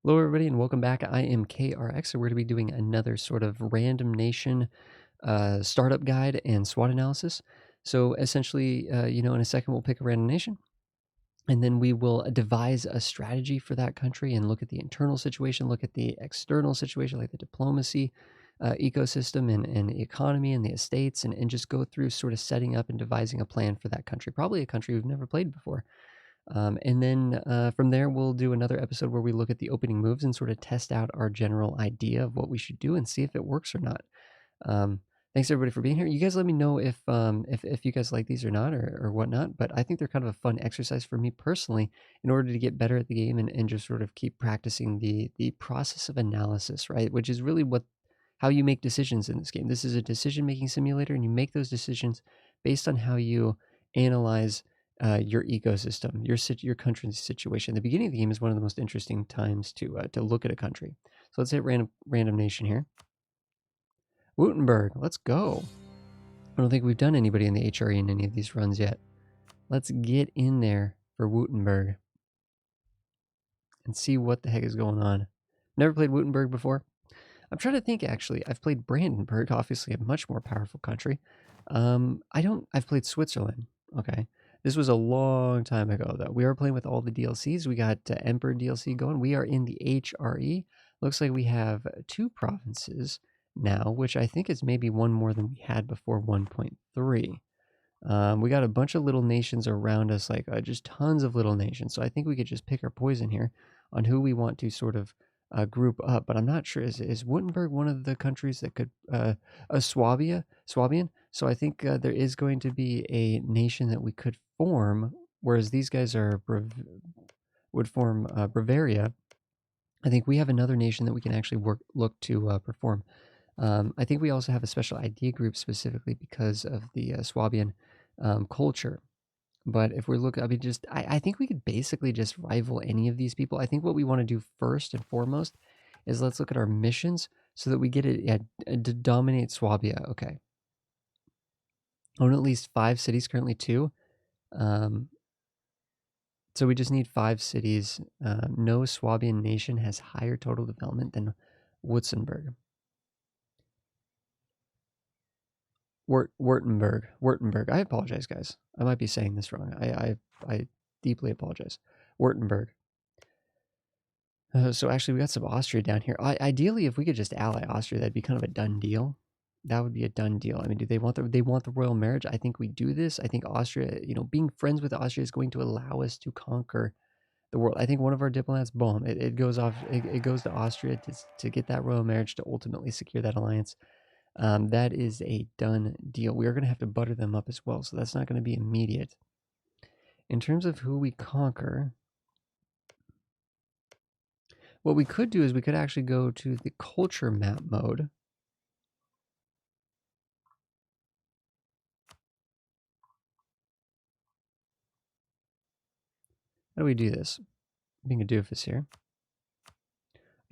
Hello, everybody, and welcome back. I am KRX, so we're going to be doing another sort of random nation startup guide and SWOT analysis. So essentially, in a second, we'll pick a random nation, and then we will devise a strategy for that country and look at the internal situation, look at the external situation, like the diplomacy, ecosystem, and the economy, and the estates, and just go through sort of setting up and devising a plan for that country, probably a country we've never played before. And then from there, we'll do another episode where we look at the opening moves and sort of test out our general idea of what we should do and see if it works or not. Thanks everybody for being here. You guys let me know if you guys like these or not or whatnot. But I think they're kind of a fun exercise for me personally in order to get better at the game and just sort of keep practicing the process of analysis, right? Which is really how you make decisions in this game. This is a decision-making simulator, and you make those decisions based on how you analyze your ecosystem, your country's situation. The beginning of the game is one of the most interesting times to look at a country. So let's hit random nation here. Wurttemberg, let's go. I don't think we've done anybody in the HRE in any of these runs yet. Let's get in there for Wurttemberg and see what the heck is going on. Never played Wurttemberg before. I'm trying to think, actually. I've played Brandenburg, obviously a much more powerful country. I've played Switzerland. Okay. This was a long time ago, though. We are playing with all the DLCs. We got Emperor DLC going. We are in the HRE. Looks like we have 2 provinces now, which I think is maybe one more than we had before 1.3. We got a bunch of little nations around us, like just tons of little nations. So I think we could just pick our poison here on who we want to sort of group up. But I'm not sure. Is Wurttemberg one of the countries that could Swabian? So I think there is going to be a nation that we could form, whereas these guys would form Bavaria. I think we have another nation that we can actually look to perform. I think we also have a special idea group specifically because of the Swabian culture. But if we look, I think we could basically just rival any of these people. I think what we want to do first and foremost is let's look at our missions so that we get it to dominate Swabia. Okay. Own at least 5 cities, currently 2. So we just need 5 cities. No Swabian nation has higher total development than Wurttemberg. Wurttemberg. I apologize, guys. I might be saying this wrong. I deeply apologize. Wurttemberg. So actually, we got some Austria down here. Ideally, if we could just ally Austria, that'd be kind of a done deal. That would be a done deal. I mean, do they want the royal marriage? I think we do this. I think Austria, being friends with Austria is going to allow us to conquer the world. I think one of our diplomats, boom, it goes off. It goes to Austria to get that royal marriage to ultimately secure that alliance. That is a done deal. We are going to have to butter them up as well, so that's not going to be immediate. In terms of who we conquer, what we could do is we could actually go to the culture map mode. How do we do this? Being a doofus here.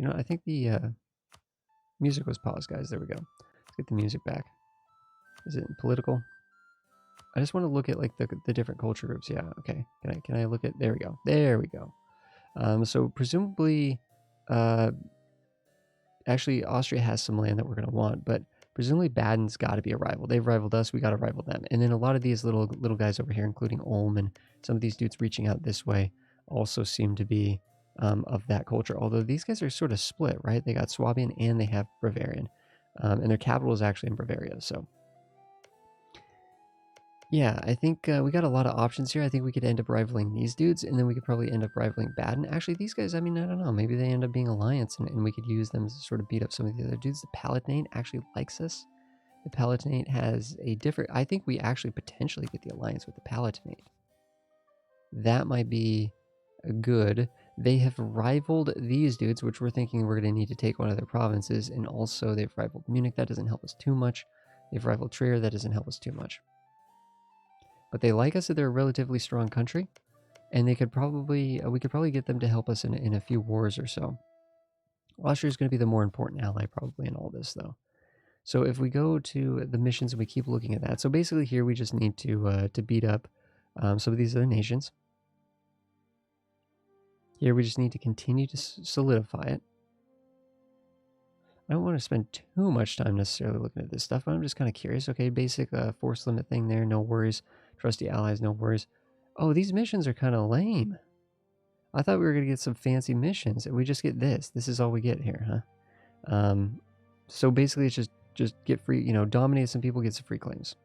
I think the music was paused, guys. There we go. Let's get the music back. Is it political? I just want to look at like the different culture groups. Yeah, okay. Can I look at? There we go. There we go. So presumably, actually Austria has some land that we're gonna want, but presumably Baden's got to be a rival. They've rivaled us. We got to rival them. And then a lot of these little guys over here, including Ulm and some of these dudes reaching out this way, also seem to be of that culture. Although these guys are sort of split, right? They got Swabian and they have Bavarian, and their capital is actually in Bavaria. So yeah, I think we got a lot of options here. I think we could end up rivaling these dudes, and then we could probably end up rivaling Baden. Actually, these guys, I mean, I don't know. Maybe they end up being alliance, and we could use them to sort of beat up some of the other dudes. The Palatinate actually likes us. The Palatinate has a different... I think we actually potentially get the alliance with the Palatinate. That might be good. They have rivaled these dudes, which we're thinking we're going to need to take one of their provinces, and also they've rivaled Munich. That doesn't help us too much. They've rivaled Trier. That doesn't help us too much. But they like us that they're a relatively strong country, and they could probably we could probably get them to help us in a few wars or so. Austria is going to be the more important ally probably in all this, though. So if we go to the missions and we keep looking at that, so basically here we just need to beat up some of these other nations. Here we just need to continue to solidify it. I don't want to spend too much time necessarily looking at this stuff, but I'm just kind of curious. Okay, basic force limit thing there, no worries. Trusty allies, no worries. Oh, these missions are kind of lame. I thought we were going to get some fancy missions, and we just get this. This is all we get here, huh? So basically it's just get free, you know, dominate some people, get some free claims.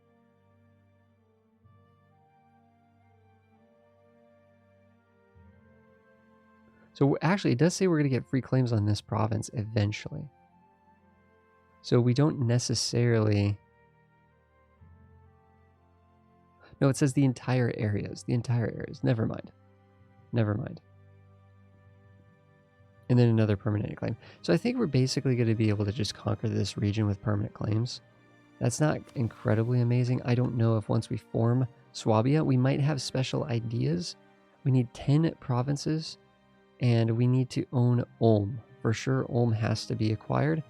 So actually, it does say we're going to get free claims on this province eventually. So we don't necessarily... No, it says the entire areas. The entire areas. Never mind. Never mind. And then another permanent claim. So I think we're basically going to be able to just conquer this region with permanent claims. That's not incredibly amazing. I don't know if once we form Swabia, we might have special ideas. We need 10 provinces, and we need to own Ulm. For sure, Ulm has to be acquired.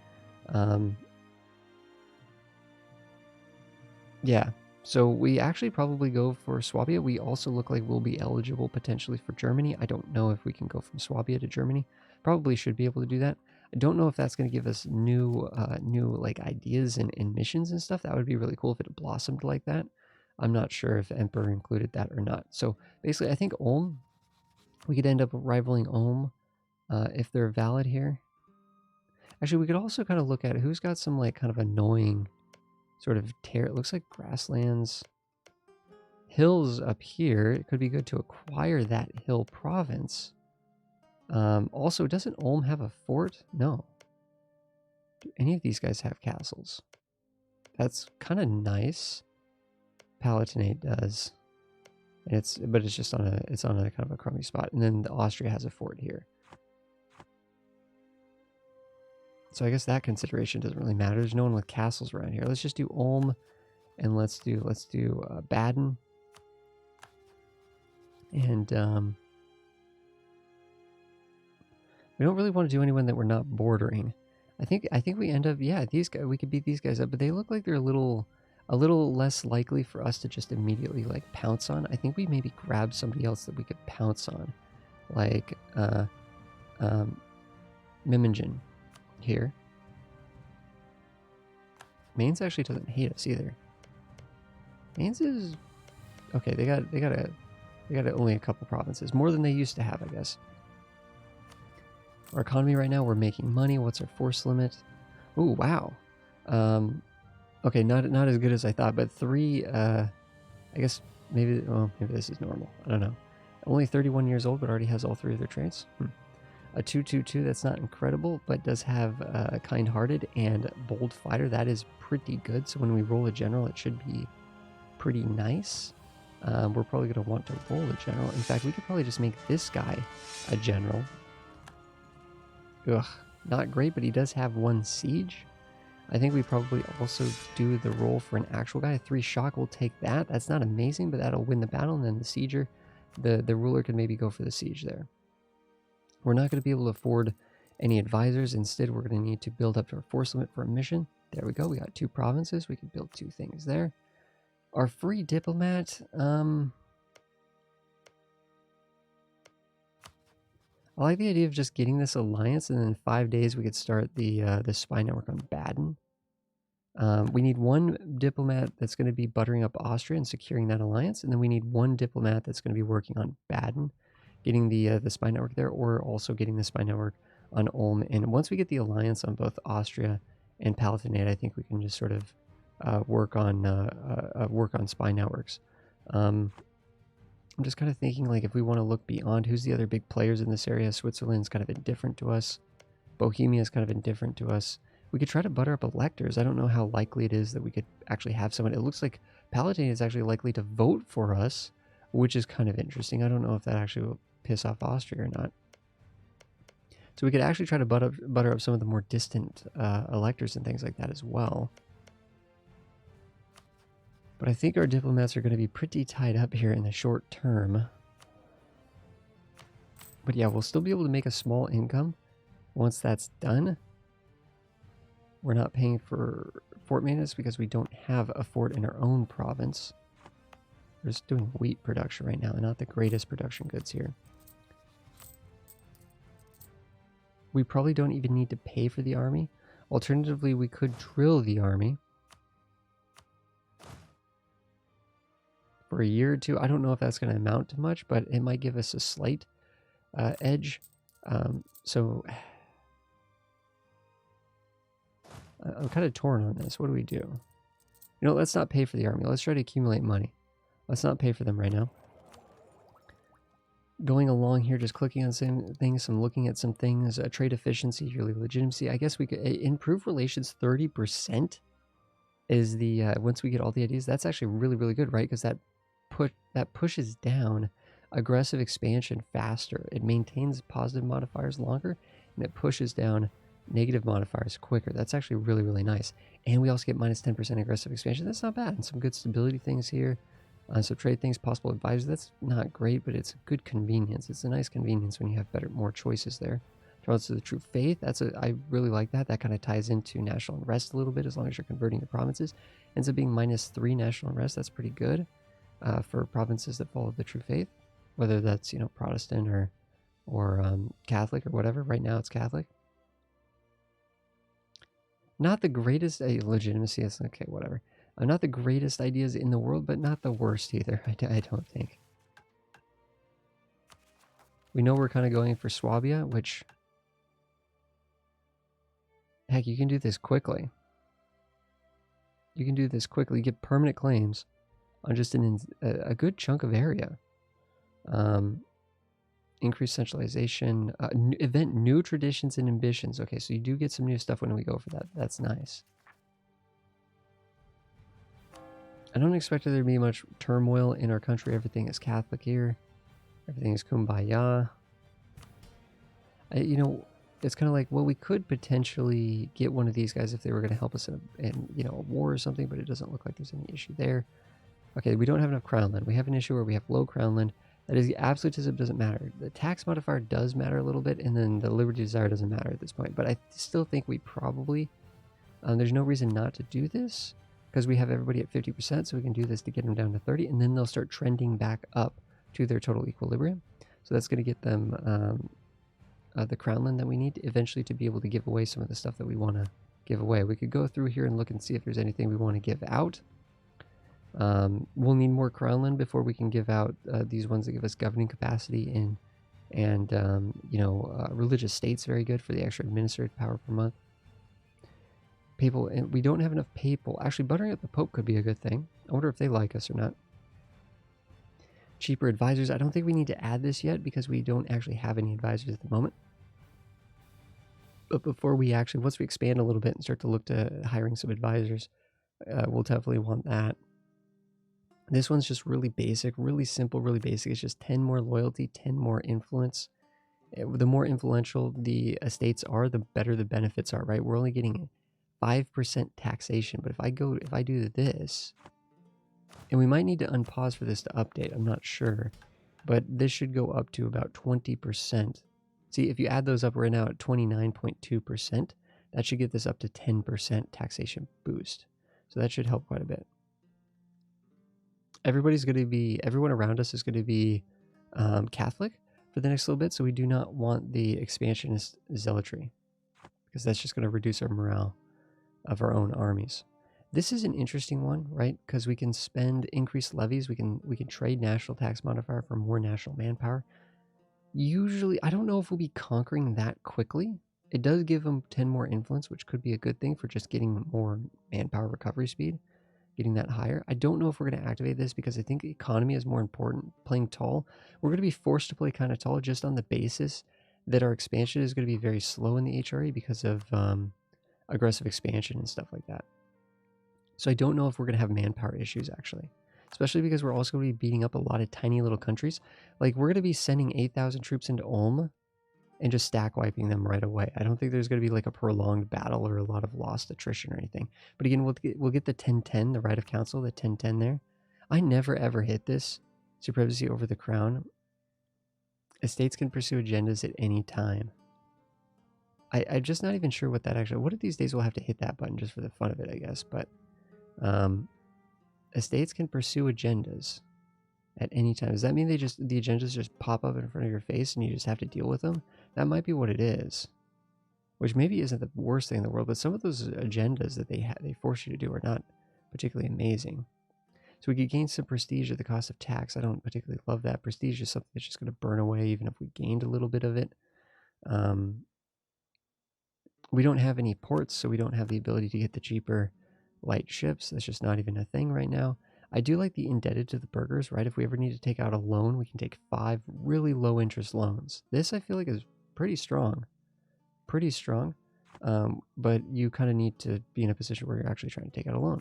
Yeah, so we actually probably go for Swabia. We also look like we'll be eligible potentially for Germany. I don't know if we can go from Swabia to Germany. Probably should be able to do that. I don't know if that's going to give us new like ideas and missions and stuff. That would be really cool if it blossomed like that. I'm not sure if Emperor included that or not. So basically, I think Ulm, we could end up rivaling Ulm if they're valid here. Actually, we could also kind of look at who's got some like kind of annoying sort of tear. It looks like grasslands, hills up here. It could be good to acquire that hill province. Also, doesn't Ulm have a fort? No. Do any of these guys have castles? That's kind of nice. Palatinate does. And but it's just on a kind of a crummy spot. And then Austria has a fort here. So I guess that consideration doesn't really matter. There's no one with castles around here. Let's just do Ulm, and let's do Baden. And we don't really want to do anyone that we're not bordering. I think we end up, yeah, these guys, we could beat these guys up, but they look like they're a little less likely for us to just immediately like pounce on. I think we maybe grab somebody else that we could pounce on, like Mimingen here. Mainz actually doesn't hate us either. Mainz is okay. They got only a couple provinces, more than they used to have, I guess. Our economy right now, we're making money. What's our force limit? Oh, wow. Okay, not as good as I thought, but 3, I guess maybe this is normal. I don't know. Only 31 years old, but already has all 3 of their traits. A 222, that's not incredible, but does have a kind-hearted and bold fighter. That is pretty good. So when we roll a general, it should be pretty nice. We're probably going to want to roll a general. In fact, we could probably just make this guy a general. Ugh, not great, but he does have 1 siege. I think we probably also do the roll for an actual guy. 3 shock, we'll take that. That's not amazing, but that'll win the battle. And then the sieger, the ruler can maybe go for the siege there. We're not going to be able to afford any advisors. Instead, we're going to need to build up to our force limit for a mission. There we go. We got 2 provinces. We can build 2 things there. Our free diplomat, I like the idea of just getting this alliance, and then in 5 days we could start the spy network on Baden. We need 1 diplomat that's going to be buttering up Austria and securing that alliance, and then we need 1 diplomat that's going to be working on Baden, getting the spy network there, or also getting the spy network on Ulm. And once we get the alliance on both Austria and Palatinate, I think we can just sort of work on spy networks. I'm just kind of thinking, like, if we want to look beyond, who's the other big players in this area? Switzerland's kind of indifferent to us. Bohemia's kind of indifferent to us. We could try to butter up electors. I don't know how likely it is that we could actually have someone. It looks like Palatine is actually likely to vote for us, which is kind of interesting. I don't know if that actually will piss off Austria or not. So we could actually try to butter up some of the more distant electors and things like that as well. But I think our diplomats are going to be pretty tied up here in the short term. But yeah, we'll still be able to make a small income once that's done. We're not paying for fort maintenance because we don't have a fort in our own province. We're just doing wheat production right now, and not the greatest production goods here. We probably don't even need to pay for the army. Alternatively, we could drill the army for a year or two. I don't know if that's going to amount to much, but it might give us a slight edge. So I'm kind of torn on this. What do we do? You know, let's not pay for the army. Let's try to accumulate money. Let's not pay for them right now. Going along here, just clicking on some things, I'm looking at some things, trade efficiency, yearly legitimacy. I guess we could improve relations 30% is the, once we get all the ideas, that's actually really, really good, right? Because that pushes down aggressive expansion faster. It maintains positive modifiers longer, and it pushes down negative modifiers quicker. That's actually really, really nice. And we also get minus 10% aggressive expansion. That's not bad. And some good stability things here. So trade things, possible advisor. That's not great, but it's a good convenience. It's a nice convenience when you have more choices there. Towards to the true faith. I really like that. That kind of ties into national unrest a little bit as long as you're converting your provinces. Ends up being -3 national unrest. That's pretty good for provinces that follow the true faith, whether that's, you know, Protestant or Catholic or whatever. Right now it's Catholic. Not the greatest legitimacy. That's okay, whatever. Not the greatest ideas in the world, but not the worst either, I don't think. We know we're kind of going for Swabia, which... Heck, you can do this quickly. You can do this quickly. You get permanent claims on just a good chunk of area. Increased centralization. Event new traditions and ambitions. Okay, so you do get some new stuff when we go for that. That's nice. I don't expect there to be much turmoil in our country. Everything is Catholic here. Everything is kumbaya. You know, it's kind of like, well, we could potentially get one of these guys if they were going to help us in you know, a war or something, but it doesn't look like there's any issue there. Okay, we don't have enough crown land. We have an issue where we have low crown land. That is, the absolutism doesn't matter. The tax modifier does matter a little bit, and then the liberty desire doesn't matter at this point. But I still think we probably... there's no reason not to do this, because we have everybody at 50%, so we can do this to get them down to 30, and then they'll start trending back up to their total equilibrium. So that's going to get them the crown land that we need eventually to be able to give away some of the stuff that we want to give away. We could go through here and look and see if there's anything we want to give out. We'll need more crown land before we can give out these ones that give us governing capacity and you know, religious states. Very good for the extra administrative power per month. Papal, and we don't have enough papal. Actually, buttering up the Pope could be a good thing. I wonder if they like us or not. Cheaper advisors. I don't think we need to add this yet because we don't actually have any advisors at the moment. But before we actually, once we expand a little bit and start to look to hiring some advisors, we'll definitely want that. This one's just really basic, really simple, really basic. It's just 10 more loyalty, 10 more influence. The more influential the estates are, the better the benefits are, right? We're only getting 5% taxation, but if I do this, and we might need to unpause for this to update, I'm not sure, but this should go up to about 20%. See, if you add those up, we're now at 29.2%. That should get this up to 10% taxation boost. So that should help quite a bit. Everyone around us is going to be Catholic for the next little bit, so we do not want the expansionist zealotry, because that's just going to reduce our morale of our own armies. This is an interesting one, right? Because we can spend increased levies. We can trade national tax modifier for more national manpower. Usually, I don't know if we'll be conquering that quickly. It does give them 10 more influence, which could be a good thing for just getting more manpower recovery speed, getting that higher. I don't know if we're going to activate this because I think economy is more important. Playing tall, we're going to be forced to play kind of tall just on the basis that our expansion is going to be very slow in the HRE because of aggressive expansion and stuff like that. So I don't know if we're going to have manpower issues, actually. Especially because we're also going to be beating up a lot of tiny little countries. Like, we're going to be sending 8,000 troops into Ulm and just stack wiping them right away. I don't think there's going to be like a prolonged battle or a lot of lost attrition or anything. But again, we'll get the 1010, the right of council, the 1010 there. I never ever hit this. Supremacy over the crown. Estates can pursue agendas at any time. I'm just not even sure what that actually... What if these days we'll have to hit that button just for the fun of it, I guess. But estates can pursue agendas at any time. Does that mean the agendas just pop up in front of your face and you just have to deal with them? That might be what it is. which maybe isn't the worst thing in the world, but some of those agendas that they force you to do are not particularly amazing. So we could gain some prestige at the cost of tax. I don't particularly love that. Prestige is something that's just going to burn away even if we gained a little bit of it. We don't have any ports, so we don't have the ability to get the cheaper light ships. That's just not even a thing right now. I do like the indebted to the burghers, right? If we ever need to take out a loan, we can take 5 really low interest loans. This I feel like is pretty strong. Pretty strong. But you kind of need to be in a position where you're actually trying to take out a loan.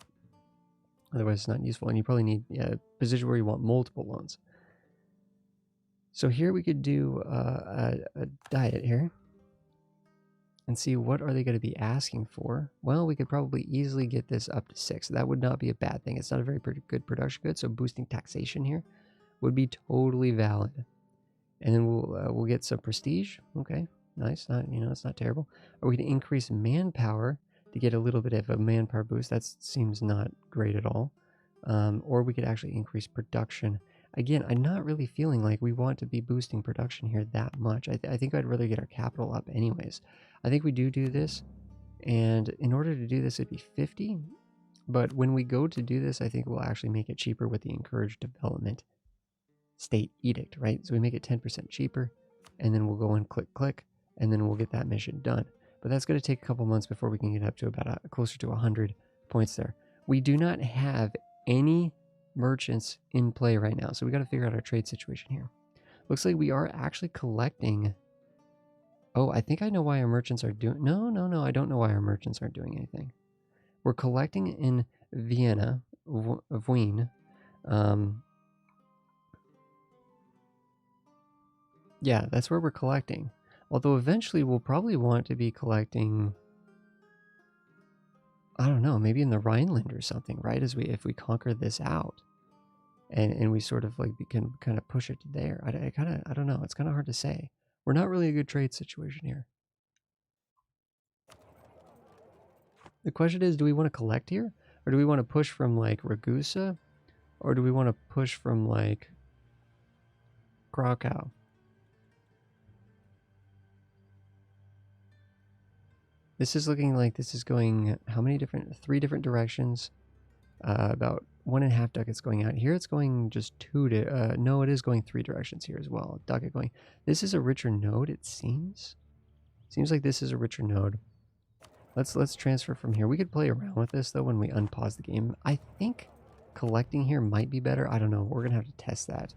Otherwise, it's not useful. And you probably need a position where you want multiple loans. So here we could do a diet here. And see what are they going to be asking for. Well, we could probably easily get this up to 6. That would not be a bad thing. It's not a very good production good, so boosting taxation here would be totally valid. And then we'll get some prestige. Okay, nice. Not, it's not terrible. Are we going to increase manpower to get a little bit of a manpower boost? That seems not great at all. Or we could actually increase production. Again, I'm not really feeling like we want to be boosting production here that much. I think I'd rather get our capital up anyways. I think we do this, and in order to do this, it'd be 50. But when we go to do this, I think we'll actually make it cheaper with the encouraged development state edict, right? So we make it 10% cheaper, and then we'll go and click, and then we'll get that mission done. But that's going to take a couple months before we can get up to about closer to 100 points there. We do not have any merchants in play right now, so we got to figure out our trade situation here. Looks like we are actually collecting. Oh, I think I know why our merchants are doing. No, I don't know why our merchants aren't doing anything. We're collecting in Vienna, Wien. Yeah, that's where we're collecting. Although eventually we'll probably want to be collecting, I don't know, maybe in the Rhineland or something, right? If we conquer this out, and we sort of like can kind of push it to there. I don't know. It's kind of hard to say. We're not really a good trade situation here. The question is, do we want to collect here, or do we want to push from like Ragusa, or do we want to push from like Krakow? This is looking like this is going how many different? 3 different directions. About 1.5 ducats going out here. It's going just 2 to no, it is going 3 directions here as well. Ducat going. This is a richer node, it seems. Seems like this is a richer node. Let's transfer from here. We could play around with this though when we unpause the game. I think collecting here might be better. I don't know. We're gonna have to test that.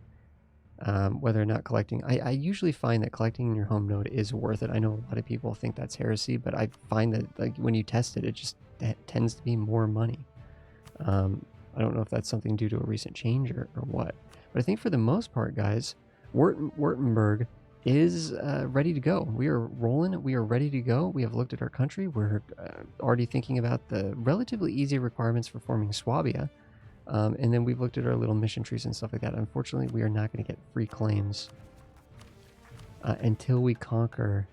Whether or not collecting. I usually find that collecting in your home node is worth it. I know a lot of people think that's heresy, but I find that like when you test it, it tends to be more money. I don't know if that's something due to a recent change or what. But I think for the most part, guys, Wurttemberg is ready to go. We are rolling. We are ready to go. We have looked at our country. We're already thinking about the relatively easy requirements for forming Swabia. And then we've looked at our little mission trees and stuff like that. Unfortunately, we are not going to get free claims until we conquer.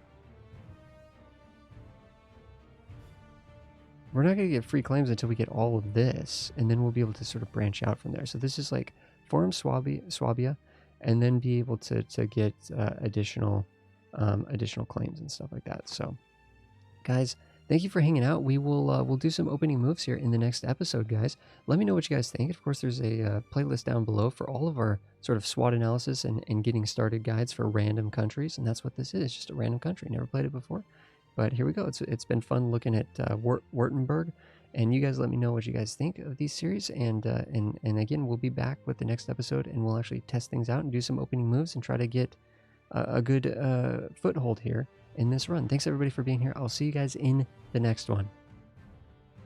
We're not going to get free claims until we get all of this, and then we'll be able to sort of branch out from there. So this is like form Swabia, and then be able to get additional claims and stuff like that. So, guys, thank you for hanging out. We'll do some opening moves here in the next episode, guys. Let me know what you guys think. Of course, there's a playlist down below for all of our sort of SWOT analysis and getting started guides for random countries, and that's what this is, just a random country. Never played it before. But here we go. It's been fun looking at Wurttemberg, and you guys let me know what you guys think of these series. And again, we'll be back with the next episode, and we'll actually test things out and do some opening moves and try to get a good foothold here in this run. Thanks everybody for being here. I'll see you guys in the next one.